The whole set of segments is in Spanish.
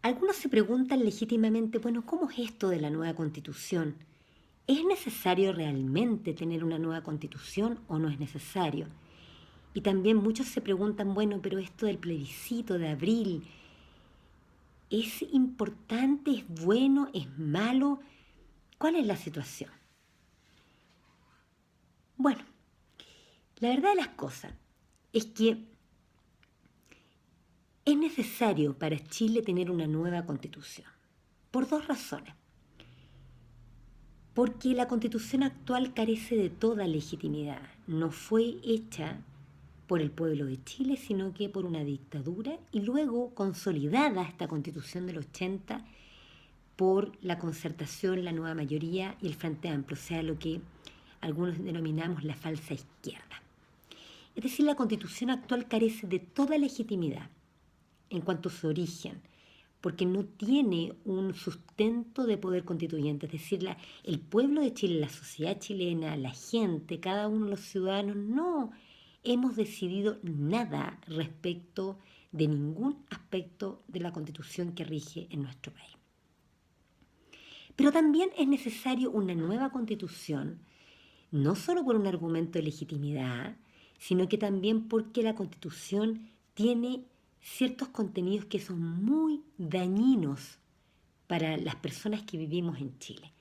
Algunos se preguntan legítimamente, bueno, ¿cómo es esto de la nueva constitución? ¿Es necesario realmente tener una nueva constitución o no es necesario? Y también muchos se preguntan, bueno, pero esto del plebiscito de abril, ¿es importante, es bueno, es malo? ¿Cuál es la situación? Bueno, la verdad de las cosas es que es necesario para Chile tener una nueva constitución, por dos razones. Porque la constitución actual carece de toda legitimidad. No fue hecha por el pueblo de Chile, sino que por una dictadura y luego consolidada esta constitución del 80 por la concertación, la nueva mayoría y el Frente Amplio, o sea, lo que algunos denominamos la falsa izquierda. Es decir, la constitución actual carece de toda legitimidad en cuanto a su origen, porque no tiene un sustento de poder constituyente, es decir, el pueblo de Chile, la sociedad chilena, la gente, cada uno de los ciudadanos, no hemos decidido nada respecto de ningún aspecto de la constitución que rige en nuestro país. Pero también es necesario una nueva constitución, no solo por un argumento de legitimidad, sino que también porque la constitución tiene ciertos contenidos que son muy dañinos para las personas que vivimos en Chile.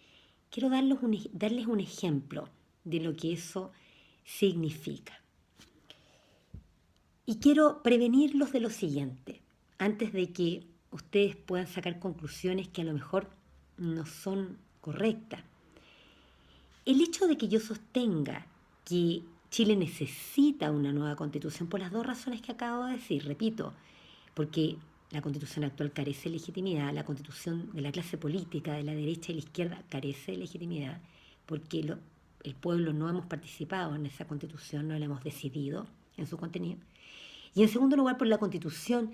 Quiero darles un ejemplo de lo que eso significa. Y quiero prevenirlos de lo siguiente, antes de que ustedes puedan sacar conclusiones que a lo mejor no son correctas. El hecho de que yo sostenga que Chile necesita una nueva constitución por las dos razones que acabo de decir, repito, porque la constitución actual carece de legitimidad, la constitución de la clase política, de la derecha y la izquierda carece de legitimidad, porque el pueblo no hemos participado en esa constitución, no la hemos decidido en su contenido. Y en segundo lugar, porque la constitución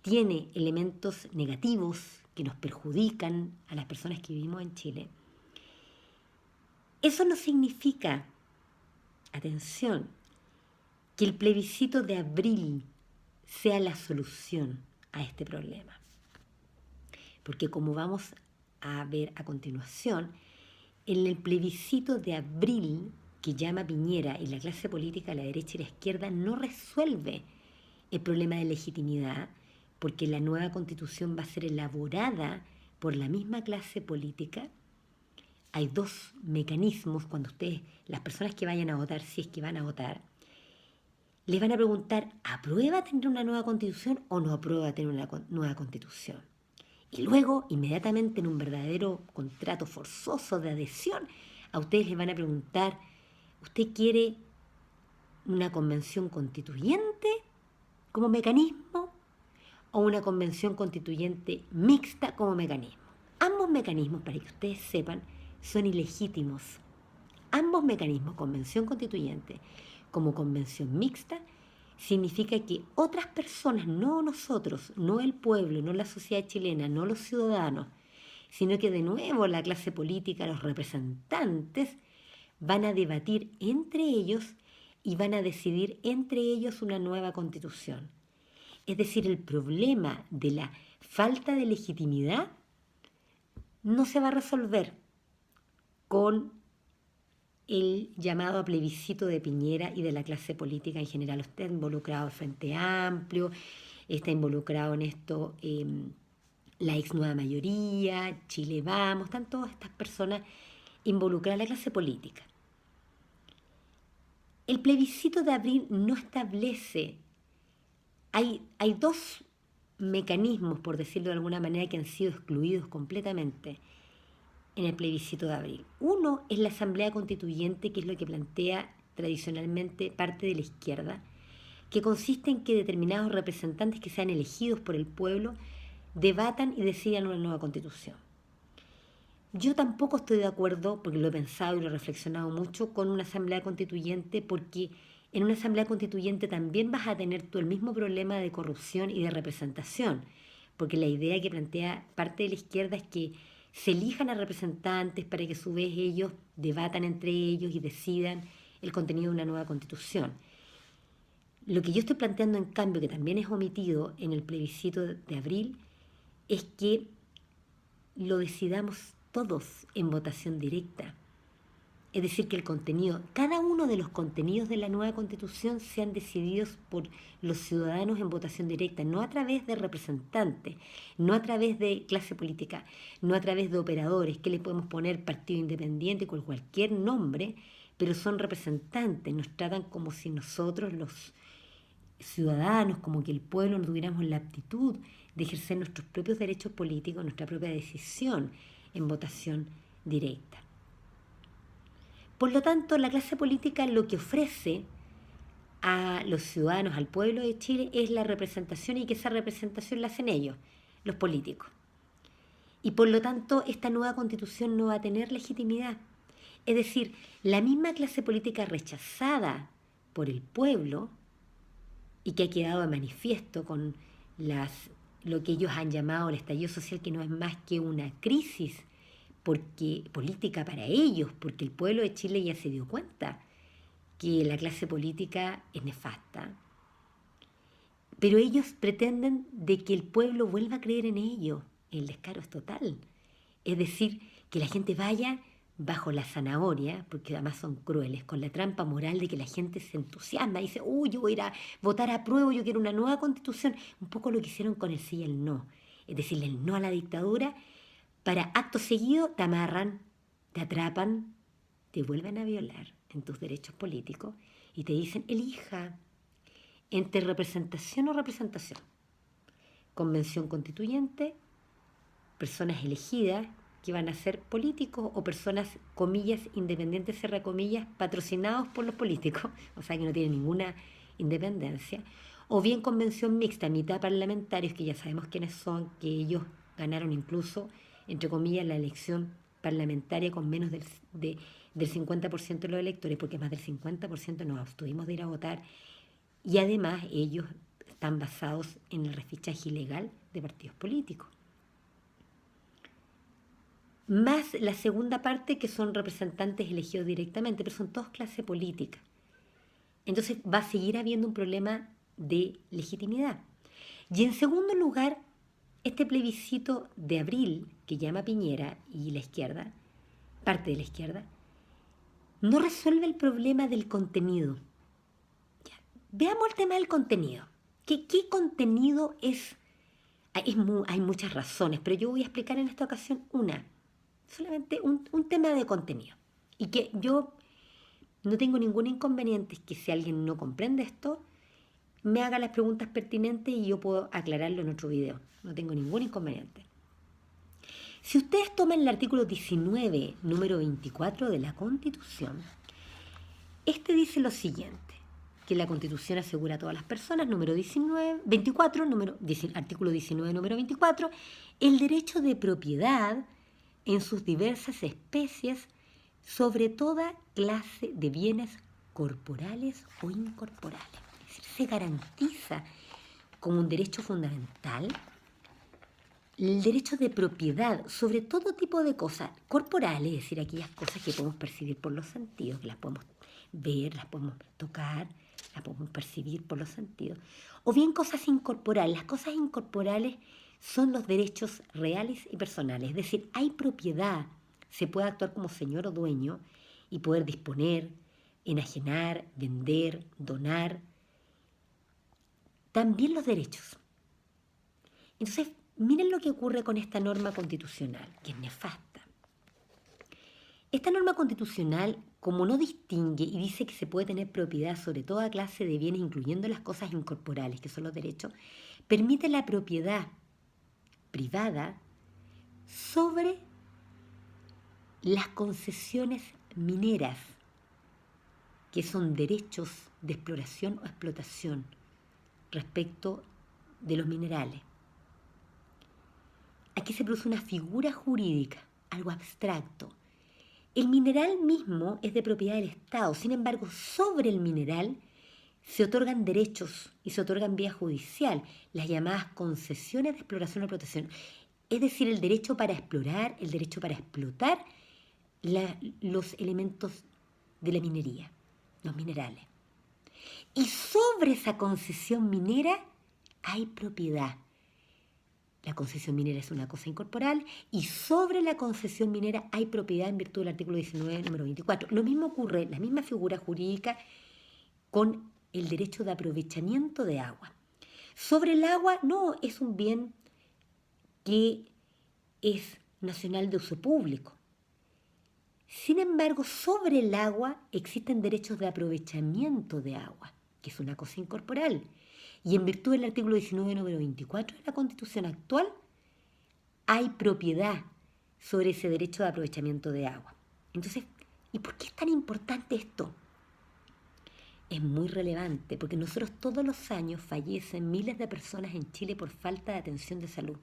tiene elementos negativos que nos perjudican a las personas que vivimos en Chile. Eso no significa, atención, que el plebiscito de abril sea la solución a este problema. Porque como vamos a ver a continuación, en el plebiscito de abril que llama Piñera y la clase política, la derecha y la izquierda, no resuelve el problema de legitimidad, porque la nueva constitución va a ser elaborada por la misma clase política. Hay dos mecanismos cuando ustedes, las personas que vayan a votar, si es que van a votar, les van a preguntar, ¿aprueba tener una nueva constitución o no aprueba tener una nueva constitución? Y luego, inmediatamente en un verdadero contrato forzoso de adhesión, a ustedes les van a preguntar, ¿usted quiere una convención constituyente como mecanismo o una convención constituyente mixta como mecanismo? Ambos mecanismos, para que ustedes sepan, son ilegítimos. Ambos mecanismos, convención constituyente como convención mixta, significa que otras personas, no nosotros, no el pueblo, no la sociedad chilena, no los ciudadanos, sino que de nuevo la clase política, los representantes, van a debatir entre ellos y van a decidir entre ellos una nueva constitución. Es decir, el problema de la falta de legitimidad no se va a resolver con el llamado a plebiscito de Piñera y de la clase política en general. Usted está involucrado el Frente Amplio, está involucrado en esto la ex nueva mayoría, Chile Vamos, están todas estas personas involucradas en la clase política. El plebiscito de abril no establece, hay dos mecanismos, por decirlo de alguna manera, que han sido excluidos completamente en el plebiscito de abril. Uno es la Asamblea Constituyente, que es lo que plantea tradicionalmente parte de la izquierda, que consiste en que determinados representantes que sean elegidos por el pueblo debatan y decidan una nueva constitución. Yo tampoco estoy de acuerdo, porque lo he pensado y lo he reflexionado mucho, con una asamblea constituyente, porque en una asamblea constituyente también vas a tener tú el mismo problema de corrupción y de representación, porque la idea que plantea parte de la izquierda es que se elijan a representantes para que a su vez ellos debatan entre ellos y decidan el contenido de una nueva constitución. Lo que yo estoy planteando, en cambio, que también es omitido en el plebiscito de abril, es que lo decidamos todos en votación directa. Es decir, que el contenido, cada uno de los contenidos de la nueva Constitución sean decididos por los ciudadanos en votación directa, no a través de representantes, no a través de clase política, no a través de operadores, que le podemos poner partido independiente con cualquier nombre, pero son representantes, nos tratan como si nosotros, los ciudadanos, como que el pueblo, no tuviéramos la aptitud de ejercer nuestros propios derechos políticos, nuestra propia decisión en votación directa. Por lo tanto, la clase política lo que ofrece a los ciudadanos, al pueblo de Chile, es la representación, y que esa representación la hacen ellos, los políticos. Y por lo tanto, esta nueva constitución no va a tener legitimidad. Es decir, la misma clase política rechazada por el pueblo y que ha quedado de manifiesto con lo que ellos han llamado el estallido social, que no es más que una crisis política para ellos, porque el pueblo de Chile ya se dio cuenta que la clase política es nefasta. Pero ellos pretenden de que el pueblo vuelva a creer en ellos. El descaro es total. Es decir, que la gente vaya bajo la zanahoria, porque además son crueles, con la trampa moral de que la gente se entusiasma y dice, uy, yo voy a ir a votar a prueba, yo quiero una nueva constitución. Un poco lo que hicieron con el sí y el no. Es decirle el no a la dictadura, para acto seguido te amarran, te atrapan, te vuelven a violar en tus derechos políticos y te dicen, elija entre representación o representación. Convención constituyente, personas elegidas que van a ser políticos o personas, comillas, independientes, cierra comillas, patrocinados por los políticos, o sea que no tienen ninguna independencia, o bien convención mixta, mitad parlamentarios, que ya sabemos quiénes son, que ellos ganaron incluso, entre comillas, la elección parlamentaria con menos del 50% de los electores, porque más del 50% nos abstuvimos de ir a votar, y además ellos están basados en el refichaje ilegal de partidos políticos. Más la segunda parte, que son representantes elegidos directamente, pero son todos clase política. Entonces va a seguir habiendo un problema de legitimidad. Y en segundo lugar, este plebiscito de abril, que llama Piñera y la izquierda, parte de la izquierda, no resuelve el problema del contenido. Ya, veamos el tema del contenido. ¿Qué contenido es? Hay muchas razones, pero yo voy a explicar en esta ocasión solamente un tema de contenido. Y que yo no tengo ningún inconveniente, que si alguien no comprende esto, me haga las preguntas pertinentes y yo puedo aclararlo en otro video. No tengo ningún inconveniente. Si ustedes toman el artículo 19, número 24 de la Constitución, este dice lo siguiente, que la Constitución asegura a todas las personas, número 24, artículo 19, número 24, el derecho de propiedad en sus diversas especies sobre toda clase de bienes corporales o incorporales. Es decir, se garantiza como un derecho fundamental el derecho de propiedad sobre todo tipo de cosas corporales, es decir, aquellas cosas que podemos percibir por los sentidos, que las podemos ver, las podemos tocar, las podemos percibir por los sentidos, o bien cosas incorporales. Las cosas incorporales son los derechos reales y personales, es decir, hay propiedad, se puede actuar como señor o dueño y poder disponer, enajenar, vender, donar. También los derechos. Entonces, miren lo que ocurre con esta norma constitucional, que es nefasta. Esta norma constitucional, como no distingue y dice que se puede tener propiedad sobre toda clase de bienes, incluyendo las cosas incorporales, que son los derechos, permite la propiedad privada sobre las concesiones mineras, que son derechos de exploración o explotación respecto de los minerales. Aquí se produce una figura jurídica, algo abstracto. El mineral mismo es de propiedad del Estado, sin embargo, sobre el mineral se otorgan derechos y se otorgan vía judicial, las llamadas concesiones de exploración o explotación. Es decir, el derecho para explorar, el derecho para explotar los elementos de la minería, los minerales. Y sobre esa concesión minera hay propiedad. La concesión minera es una cosa incorporal y sobre la concesión minera hay propiedad en virtud del artículo 19, número 24. Lo mismo ocurre, la misma figura jurídica con el derecho de aprovechamiento de agua. Sobre el agua no es un bien que es nacional de uso público. Sin embargo, sobre el agua existen derechos de aprovechamiento de agua, que es una cosa incorporal. Y en virtud del artículo 19, número 24 de la Constitución actual, hay propiedad sobre ese derecho de aprovechamiento de agua. Entonces, ¿y por qué es tan importante esto? Es muy relevante porque nosotros todos los años fallecen miles de personas en Chile por falta de atención de salud.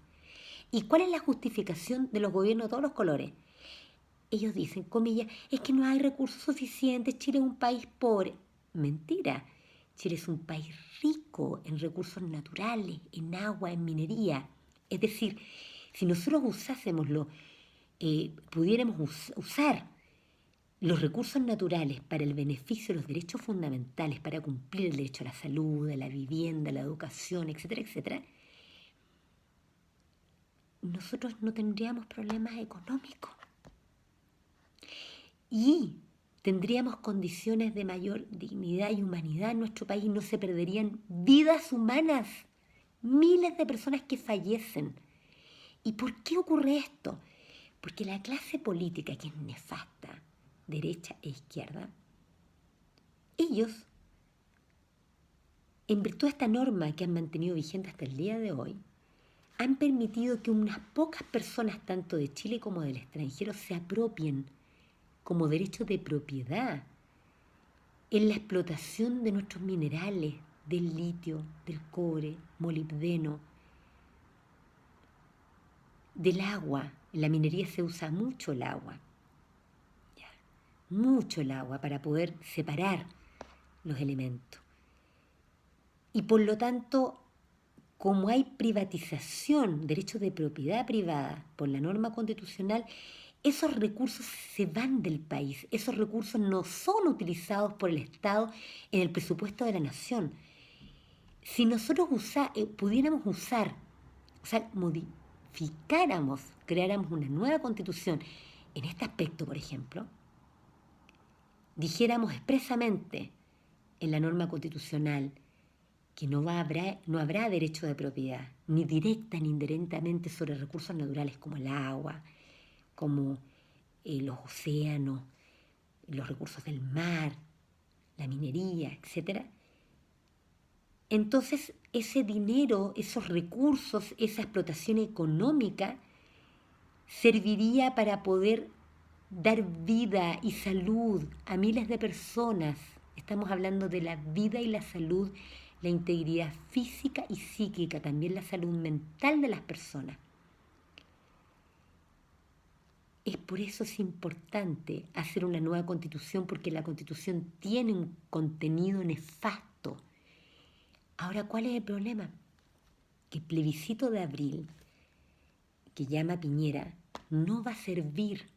¿Y cuál es la justificación de los gobiernos de todos los colores? Ellos dicen, comillas, es que no hay recursos suficientes, Chile es un país pobre. Mentira, Chile es un país rico en recursos naturales, en agua, en minería. Es decir, si nosotros pudiéramos usar los recursos naturales para el beneficio de los derechos fundamentales, para cumplir el derecho a la salud, a la vivienda, a la educación, etcétera, etcétera, nosotros no tendríamos problemas económicos y tendríamos condiciones de mayor dignidad y humanidad en nuestro país, no se perderían vidas humanas, miles de personas que fallecen. ¿Y por qué ocurre esto? Porque la clase política, que es nefasta, derecha e izquierda, ellos, en virtud de esta norma que han mantenido vigente hasta el día de hoy, han permitido que unas pocas personas, tanto de Chile como del extranjero, se apropien como derecho de propiedad en la explotación de nuestros minerales, del litio, del cobre, molibdeno, del agua. En la minería se usa mucho el agua, mucho el agua para poder separar los elementos. Y por lo tanto, como hay privatización, derecho de propiedad privada por la norma constitucional, esos recursos se van del país, esos recursos no son utilizados por el Estado en el presupuesto de la nación. Si nosotros pudiéramos modificáramos, creáramos una nueva constitución en este aspecto, por ejemplo, dijéramos expresamente en la norma constitucional que no habrá derecho de propiedad, ni directa ni indirectamente, sobre recursos naturales como el agua, como los océanos, los recursos del mar, la minería, etc. Entonces, ese dinero, esos recursos, esa explotación económica, serviría para poder dar vida y salud a miles de personas. Estamos hablando de la vida y la salud, la integridad física y psíquica, también la salud mental de las personas. Es por eso es importante hacer una nueva constitución, porque la constitución tiene un contenido nefasto. Ahora, ¿cuál es el problema? Que el plebiscito de abril, que llama Piñera, no va a servir,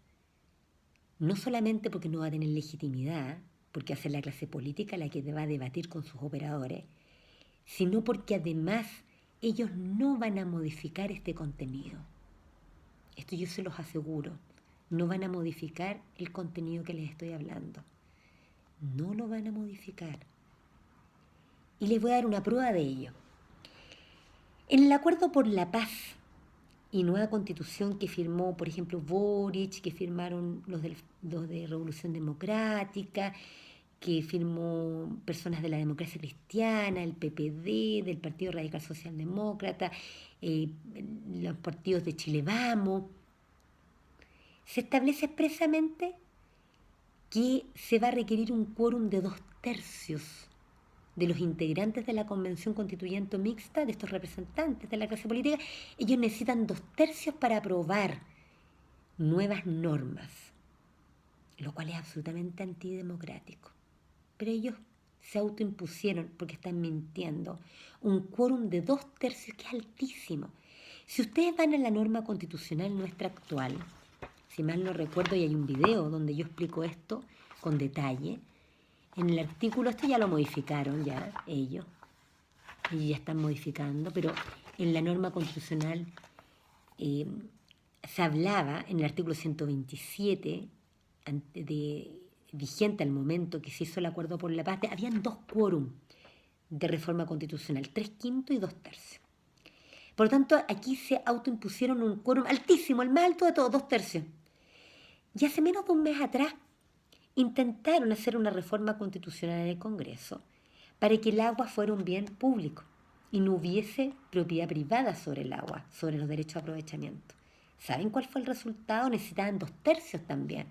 no solamente porque no va a tener legitimidad, porque va a ser la clase política la que va a debatir con sus operadores, sino porque además ellos no van a modificar este contenido. Esto yo se los aseguro. No van a modificar el contenido que les estoy hablando. No lo van a modificar. Y les voy a dar una prueba de ello. En el Acuerdo por la Paz y Nueva Constitución que firmó, por ejemplo, Boric, que firmaron los de Revolución Democrática, que firmó personas de la democracia cristiana, el PPD, del Partido Radical Socialdemócrata, los partidos de Chile Vamos, se establece expresamente que se va a requerir un quórum de 2/3 de los integrantes de la Convención Constituyente Mixta, de estos representantes de la clase política. Ellos necesitan 2/3 para aprobar nuevas normas, lo cual es absolutamente antidemocrático. Pero ellos se autoimpusieron, porque están mintiendo, un quórum de 2/3, que es altísimo. Si ustedes van a la norma constitucional nuestra actual, si mal no recuerdo, y hay un video donde yo explico esto con detalle, en el artículo, esto ya lo modificaron ellos ya están modificando, pero en la norma constitucional eh, se hablaba en el artículo 127, vigente al momento que se hizo el acuerdo por la paz, habían 2 quórum de reforma constitucional, 3/5 y 2/3. Por lo tanto, aquí se autoimpusieron un quórum altísimo, el más alto de todos, 2/3. Y hace menos de un mes atrás intentaron hacer una reforma constitucional en el Congreso para que el agua fuera un bien público y no hubiese propiedad privada sobre el agua, sobre los derechos de aprovechamiento. ¿Saben cuál fue el resultado? Necesitaban 2/3 también.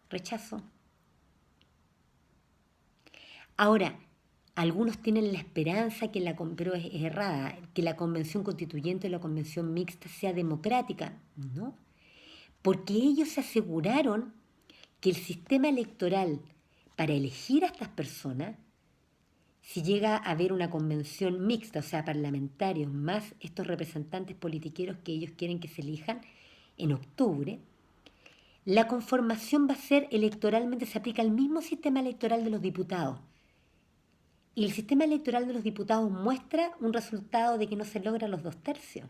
Rechazo. Ahora, algunos tienen la esperanza que pero es errada, que la convención constituyente o la convención mixta sea democrática. No, porque ellos se aseguraron que el sistema electoral para elegir a estas personas, si llega a haber una convención mixta, o sea, parlamentarios más estos representantes politiqueros que ellos quieren que se elijan en octubre, la conformación va a ser electoralmente, se aplica el mismo sistema electoral de los diputados. Y el sistema electoral de los diputados muestra un resultado de que no se logran los 2/3,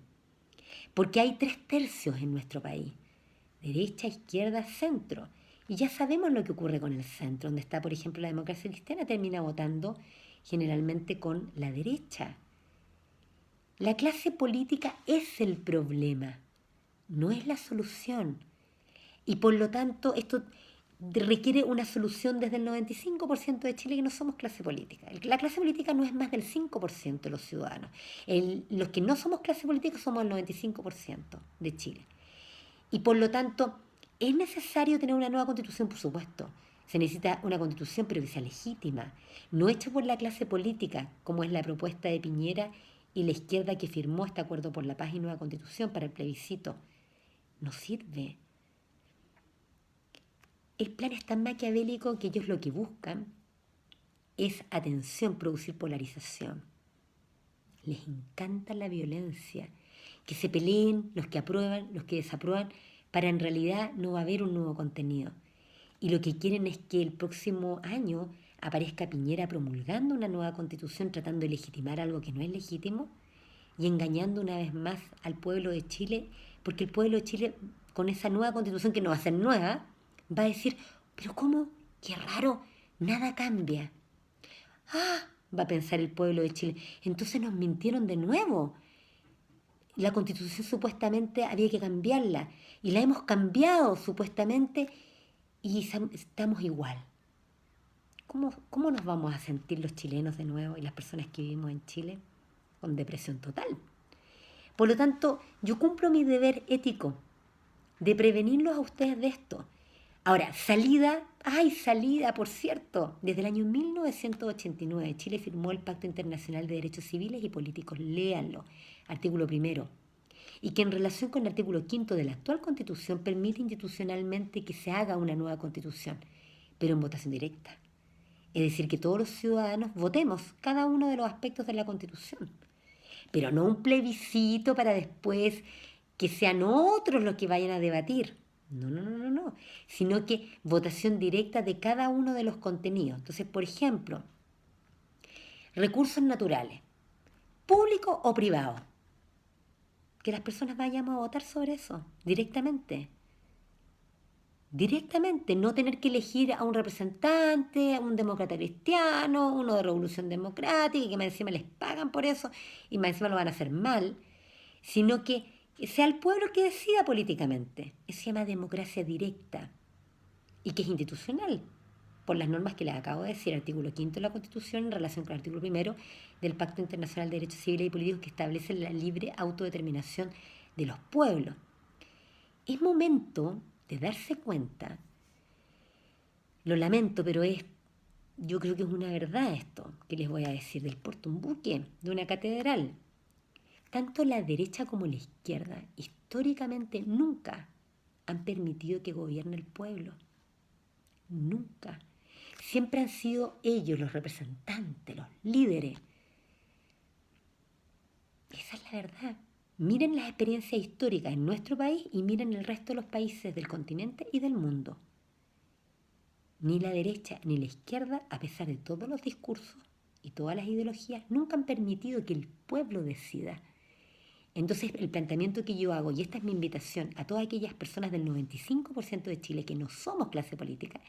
porque hay 3/3 en nuestro país, derecha, izquierda, centro. Y ya sabemos lo que ocurre con el centro, donde está, por ejemplo, la democracia cristiana, termina votando generalmente con la derecha. La clase política es el problema, no es la solución. Y por lo tanto, esto requiere una solución desde el 95% de Chile, que no somos clase política. La clase política no es más del 5% de los ciudadanos. Los que no somos clase política somos el 95% de Chile. Y por lo tanto, es necesario tener una nueva constitución, por supuesto. Se necesita una constitución, pero que sea legítima, no hecha por la clase política, como es la propuesta de Piñera y la izquierda que firmó este acuerdo por la paz y nueva constitución para el plebiscito. No sirve. El plan es tan maquiavélico que ellos lo que buscan es atención, producir polarización. Les encanta la violencia, que se peleen los que aprueban, los que desaprueban, para en realidad no va a haber un nuevo contenido. Y lo que quieren es que el próximo año aparezca Piñera promulgando una nueva constitución, tratando de legitimar algo que no es legítimo y engañando una vez más al pueblo de Chile, porque el pueblo de Chile, con esa nueva constitución que no va a ser nueva, va a decir, pero ¿cómo? Qué raro, nada cambia. Ah, va a pensar el pueblo de Chile, entonces nos mintieron de nuevo. La constitución supuestamente había que cambiarla y la hemos cambiado supuestamente y estamos igual. ¿Cómo nos vamos a sentir los chilenos de nuevo y las personas que vivimos en Chile? Con depresión total. Por lo tanto, yo cumplo mi deber ético de prevenirlos a ustedes de esto. Ahora, salida, por cierto. Desde el año 1989 Chile firmó el Pacto Internacional de Derechos Civiles y Políticos, léanlo, artículo 1, y que en relación con el artículo 5 de la actual Constitución permite institucionalmente que se haga una nueva Constitución, pero en votación directa. Es decir, que todos los ciudadanos votemos cada uno de los aspectos de la Constitución, pero no un plebiscito para después que sean otros los que vayan a debatir. No, sino que votación directa de cada uno de los contenidos. Entonces, por ejemplo, recursos naturales, público o privado, que las personas vayamos a votar sobre eso directamente. Directamente, no tener que elegir a un representante, a un demócrata cristiano, uno de Revolución Democrática, y que más encima les pagan por eso, y más encima lo van a hacer mal, sino que sea el pueblo el que decida políticamente. Eso se llama democracia directa, y que es institucional, por las normas que les acabo de decir, artículo 5 de la Constitución en relación con el artículo 1 del Pacto Internacional de Derechos Civiles y Políticos, que establece la libre autodeterminación de los pueblos. Es momento de darse cuenta, lo lamento, pero yo creo que es una verdad esto que les voy a decir, del porte un buque, de una catedral. Tanto la derecha como la izquierda históricamente nunca han permitido que gobierne el pueblo. Nunca. Siempre han sido ellos los representantes, los líderes. Esa es la verdad. Miren las experiencias históricas en nuestro país y miren el resto de los países del continente y del mundo. Ni la derecha ni la izquierda, a pesar de todos los discursos y todas las ideologías, nunca han permitido que el pueblo decida. Entonces, el planteamiento que yo hago, y esta es mi invitación a todas aquellas personas del 95% de Chile que no somos clase política,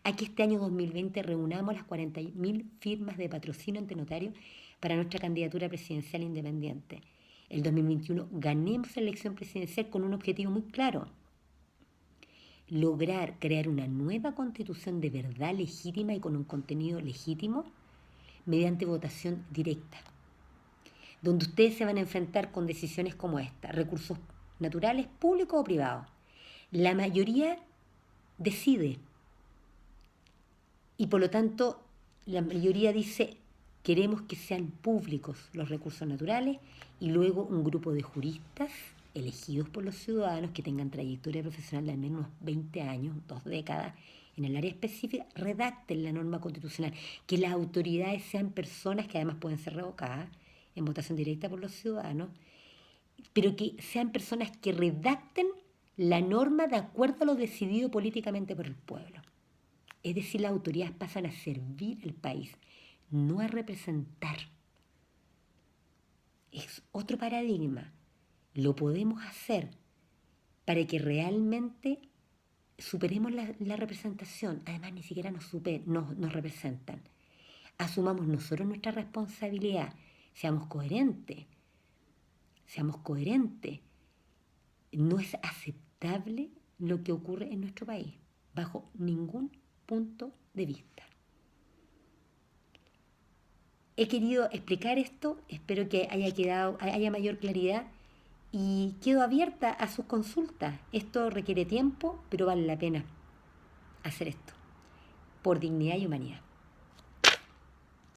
a que este año 2020 reunamos las 40.000 firmas de patrocinio ante notario para nuestra candidatura presidencial independiente. El 2021 ganemos la elección presidencial con un objetivo muy claro: lograr crear una nueva constitución de verdad legítima y con un contenido legítimo mediante votación directa, donde ustedes se van a enfrentar con decisiones como esta: recursos naturales, públicos o privados. La mayoría decide y por lo tanto la mayoría dice: queremos que sean públicos los recursos naturales, y luego un grupo de juristas elegidos por los ciudadanos que tengan trayectoria profesional de al menos 20 años, 2 décadas, en el área específica, redacten la norma constitucional, que las autoridades sean personas que además pueden ser revocadas en votación directa por los ciudadanos, pero que sean personas que redacten la norma de acuerdo a lo decidido políticamente por el pueblo. Es decir, las autoridades pasan a servir al país, no a representar. Es otro paradigma. Lo podemos hacer para que realmente superemos la representación. Además, ni siquiera nos representan. Asumamos nosotros nuestra responsabilidad. Seamos coherentes. Seamos coherentes. No es aceptable lo que ocurre en nuestro país, bajo ningún punto de vista. He querido explicar esto, espero que haya mayor claridad, y quedo abierta a sus consultas. Esto requiere tiempo, pero vale la pena hacer esto, por dignidad y humanidad.